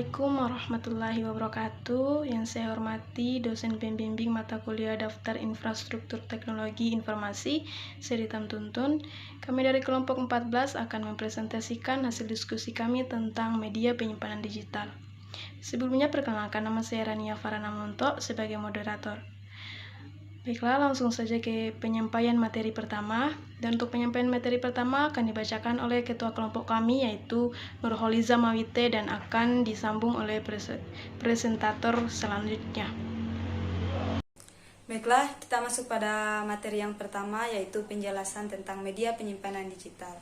Assalamualaikum warahmatullahi wabarakatuh. Yang saya hormati dosen pembimbing mata kuliah Daftar Infrastruktur Teknologi Informasi Seri Tamtuntun. Kami dari kelompok 14 akan mempresentasikan hasil diskusi kami tentang media penyimpanan digital. Sebelumnya perkenalkan, nama saya Rania Farana Montok sebagai moderator. Baiklah, langsung saja ke penyampaian materi pertama. Dan untuk penyampaian materi pertama akan dibacakan oleh ketua kelompok kami, yaitu Nurholiza Mawite, dan akan disambung oleh presentator selanjutnya. Baiklah, kita masuk pada materi yang pertama, yaitu penjelasan tentang media penyimpanan digital.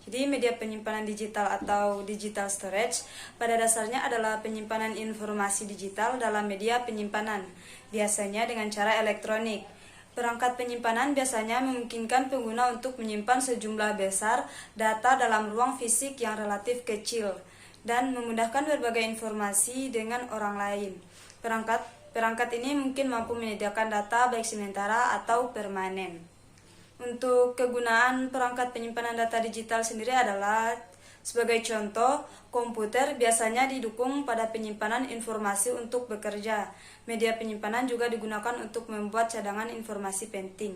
Jadi media penyimpanan digital atau digital storage pada dasarnya adalah penyimpanan informasi digital dalam media penyimpanan, biasanya dengan cara elektronik. Perangkat penyimpanan biasanya memungkinkan pengguna untuk menyimpan sejumlah besar data dalam ruang fisik yang relatif kecil dan memudahkan berbagai informasi dengan orang lain. Perangkat ini mungkin mampu menyediakan data baik sementara atau permanen. Untuk kegunaan perangkat penyimpanan data digital sendiri adalah, sebagai contoh, komputer biasanya didukung pada penyimpanan informasi untuk bekerja. Media penyimpanan juga digunakan untuk membuat cadangan informasi penting.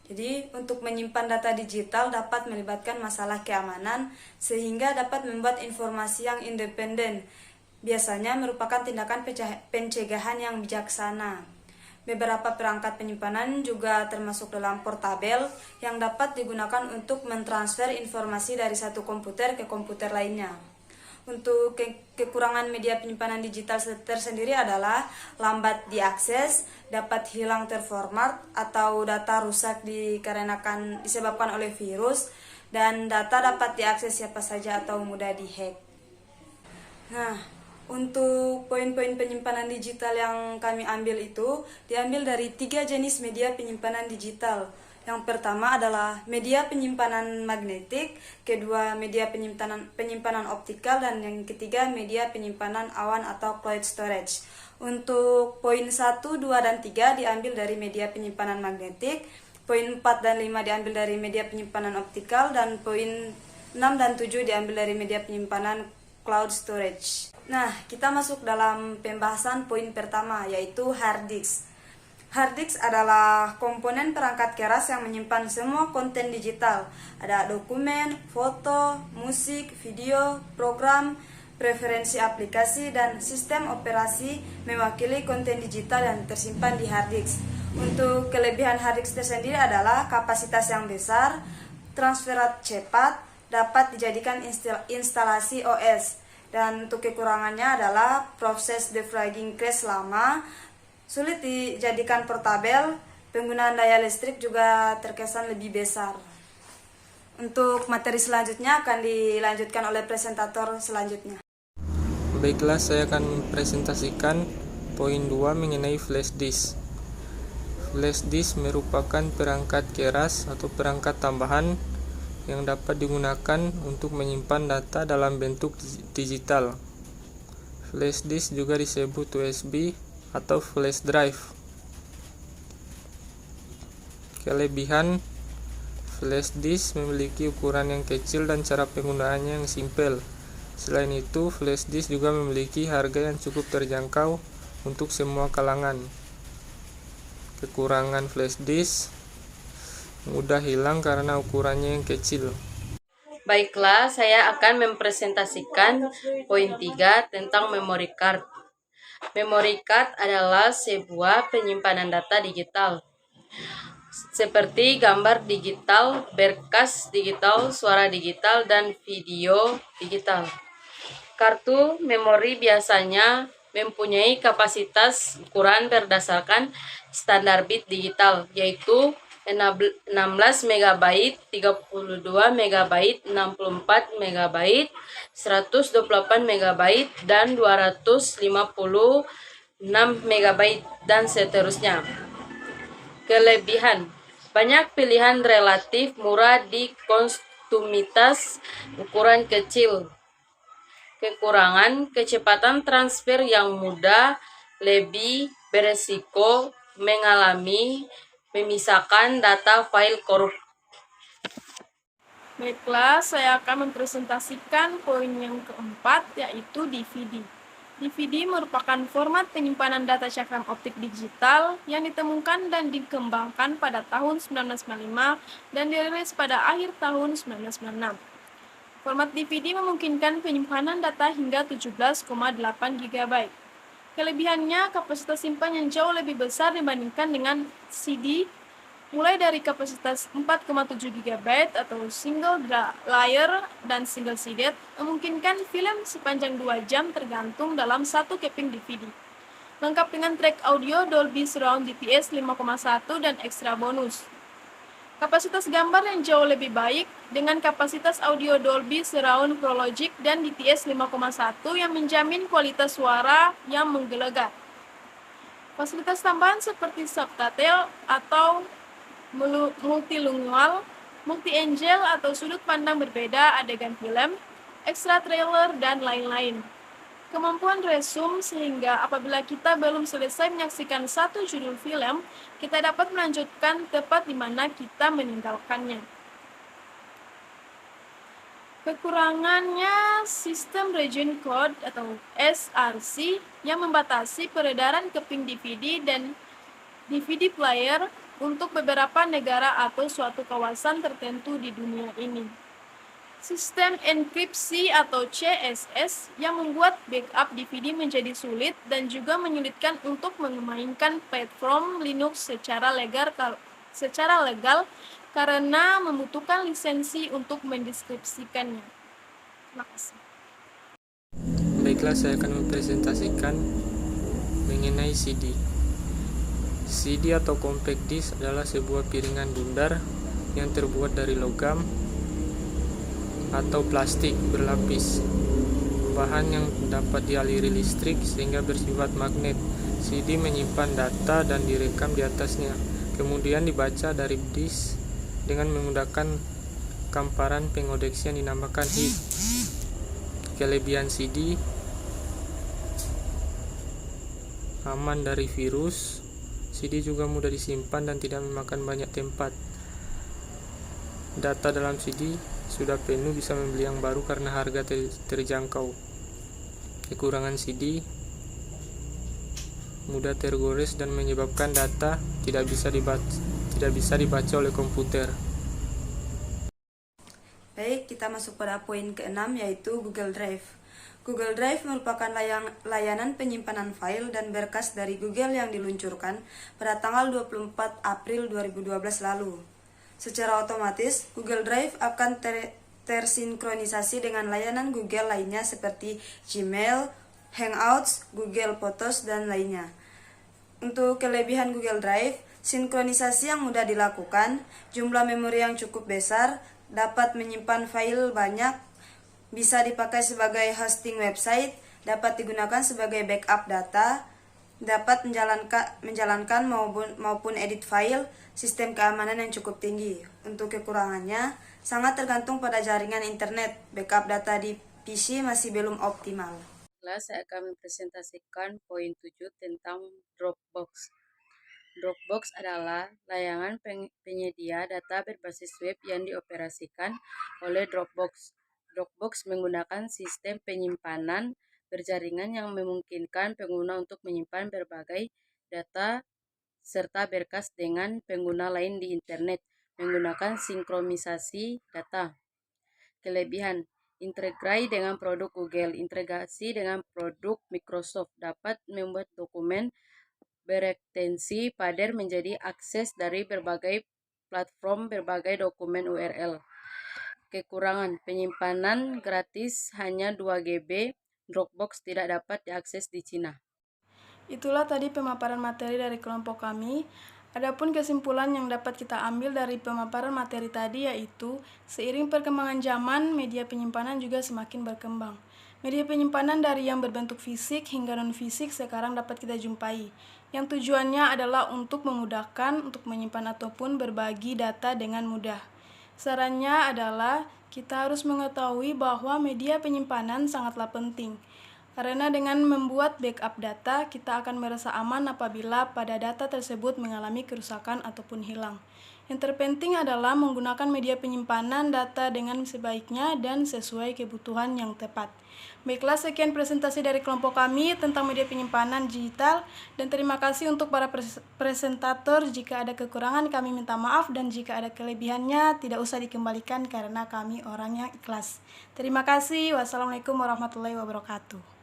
Jadi, untuk menyimpan data digital dapat melibatkan masalah keamanan, sehingga dapat membuat informasi yang independen. Biasanya merupakan tindakan pencegahan yang bijaksana. Beberapa perangkat penyimpanan juga termasuk dalam portabel yang dapat digunakan untuk mentransfer informasi dari satu komputer ke komputer lainnya. Untuk kekurangan media penyimpanan digital tersendiri adalah lambat diakses, dapat hilang terformat atau data rusak disebabkan oleh virus, dan data dapat diakses siapa saja atau mudah dihack. Nah, untuk poin-poin penyimpanan digital yang kami ambil itu diambil dari 3 jenis media penyimpanan digital. Yang pertama adalah media penyimpanan magnetik, kedua media penyimpanan optikal, dan yang ketiga media penyimpanan awan atau cloud storage. Untuk poin 1, 2, dan 3 diambil dari media penyimpanan magnetik, poin 4 dan 5 diambil dari media penyimpanan optikal, dan poin 6 dan 7 diambil dari media penyimpanan cloud storage. Nah, kita masuk dalam pembahasan poin pertama, yaitu hard disk. Hard disk adalah komponen perangkat keras yang menyimpan semua konten digital. Ada dokumen, foto, musik, video, program, preferensi aplikasi, dan sistem operasi mewakili konten digital yang tersimpan di hard disk. Untuk kelebihan hard disk tersendiri adalah kapasitas yang besar, transfer cepat, dapat dijadikan instalasi OS. Dan untuk kekurangannya adalah proses defragging crash lama, sulit dijadikan portabel, penggunaan daya listrik juga terkesan lebih besar. Untuk materi selanjutnya akan dilanjutkan oleh presentator selanjutnya. Baiklah, saya akan presentasikan poin 2 mengenai flash disk. Flash disk merupakan perangkat keras atau perangkat tambahan yang dapat digunakan untuk menyimpan data dalam bentuk digital. Flash disk juga disebut USB atau flash drive. Kelebihan, flash disk memiliki ukuran yang kecil dan cara penggunaannya yang simpel. Selain itu, flash disk juga memiliki harga yang cukup terjangkau untuk semua kalangan. Kekurangan flash disk mudah hilang karena ukurannya yang kecil. Baiklah, saya akan mempresentasikan poin 3 tentang memory card. Memory card adalah sebuah penyimpanan data digital, seperti gambar digital, berkas digital, suara digital, dan video digital. Kartu memori biasanya mempunyai kapasitas ukuran berdasarkan standar bit digital, yaitu 16 MB, 32 MB, 64 MB, 128 MB, dan 256 MB, dan seterusnya. Kelebihan, banyak pilihan relatif murah di konsumitas ukuran kecil. Kekurangan, kecepatan transfer yang mudah, lebih beresiko mengalami memisahkan data file korup. Baiklah, saya akan mempresentasikan poin yang keempat, yaitu DVD. DVD merupakan format penyimpanan data cakram optik digital yang ditemukan dan dikembangkan pada tahun 1995 dan dirilis pada akhir tahun 1996. Format DVD memungkinkan penyimpanan data hingga 17,8 GB. Kelebihannya, kapasitas simpan yang jauh lebih besar dibandingkan dengan CD, mulai dari kapasitas 4,7 GB atau single layer dan single seated, memungkinkan film sepanjang 2 jam tergantung dalam satu keping DVD. Lengkap dengan track audio Dolby Surround DTS 5,1 dan ekstra bonus. Kapasitas gambar yang jauh lebih baik dengan kapasitas audio Dolby Surround ProLogic dan DTS 5,1 yang menjamin kualitas suara yang menggelegar. Fasilitas tambahan seperti subtitle atau multilingual, multi-angle atau sudut pandang berbeda adegan film, ekstra trailer, dan lain-lain. Kemampuan resume sehingga apabila kita belum selesai menyaksikan satu judul film, kita dapat melanjutkan tepat di mana kita meninggalkannya. Kekurangannya, sistem region code atau SRC yang membatasi peredaran keping DVD dan DVD player untuk beberapa negara atau suatu kawasan tertentu di dunia ini. Sistem enkripsi atau CSS yang membuat backup DVD menjadi sulit dan juga menyulitkan untuk memainkan platform Linux secara legal karena membutuhkan lisensi untuk mendeskripsikannya. Terima kasih. Baiklah, saya akan mempresentasikan mengenai CD. CD atau compact disc adalah sebuah piringan bundar yang terbuat dari logam atau plastik berlapis, bahan yang dapat dialiri listrik sehingga bersifat magnet. CD menyimpan data dan direkam di atasnya, kemudian dibaca dari disk dengan menggunakan kamparan pengodeksi yang dinamakan HIF. Kelebihan CD: aman dari virus. CD juga mudah disimpan dan tidak memakan banyak tempat. Data dalam CD sudah penuh, bisa membeli yang baru karena harga terjangkau. Kekurangan CD: mudah tergores dan menyebabkan data tidak bisa dibaca oleh komputer. Baik, kita masuk pada poin ke-6 yaitu Google Drive. Google Drive merupakan layanan penyimpanan file dan berkas dari Google yang diluncurkan pada tanggal 24 April 2012 lalu. Secara otomatis, Google Drive akan tersinkronisasi dengan layanan Google lainnya seperti Gmail, Hangouts, Google Photos, dan lainnya. Untuk kelebihan Google Drive, sinkronisasi yang mudah dilakukan, jumlah memori yang cukup besar, dapat menyimpan file banyak, bisa dipakai sebagai hosting website, dapat digunakan sebagai backup data, dapat menjalankan maupun edit file, sistem keamanan yang cukup tinggi. Untuk kekurangannya, sangat tergantung pada jaringan internet. Backup data di PC masih belum optimal. Saya akan mempresentasikan poin 7 tentang Dropbox. Dropbox adalah layanan penyedia data berbasis web yang dioperasikan oleh Dropbox. Dropbox menggunakan sistem penyimpanan berjaringan yang memungkinkan pengguna untuk menyimpan berbagai data serta berkas dengan pengguna lain di internet menggunakan sinkronisasi data. Kelebihan: integrasi dengan produk Google, integrasi dengan produk Microsoft, dapat membuat dokumen berekstensi Pader menjadi akses dari berbagai platform, berbagai dokumen URL. Kekurangan: penyimpanan gratis hanya 2 GB, Dropbox tidak dapat diakses di Cina. Itulah tadi pemaparan materi dari kelompok kami. Adapun kesimpulan yang dapat kita ambil dari pemaparan materi tadi yaitu, seiring perkembangan zaman, media penyimpanan juga semakin berkembang. Media penyimpanan dari yang berbentuk fisik hingga non-fisik sekarang dapat kita jumpai, yang tujuannya adalah untuk memudahkan untuk menyimpan ataupun berbagi data dengan mudah. Sarannya adalah kita harus mengetahui bahwa media penyimpanan sangatlah penting, karena dengan membuat backup data, kita akan merasa aman apabila pada data tersebut mengalami kerusakan ataupun hilang. Yang terpenting adalah menggunakan media penyimpanan data dengan sebaiknya dan sesuai kebutuhan yang tepat. Baiklah, sekian presentasi dari kelompok kami tentang media penyimpanan digital, dan terima kasih untuk para presentator. Jika ada kekurangan kami minta maaf, dan jika ada kelebihannya tidak usah dikembalikan karena kami orangnya ikhlas. Terima kasih. Wassalamualaikum warahmatullahi wabarakatuh.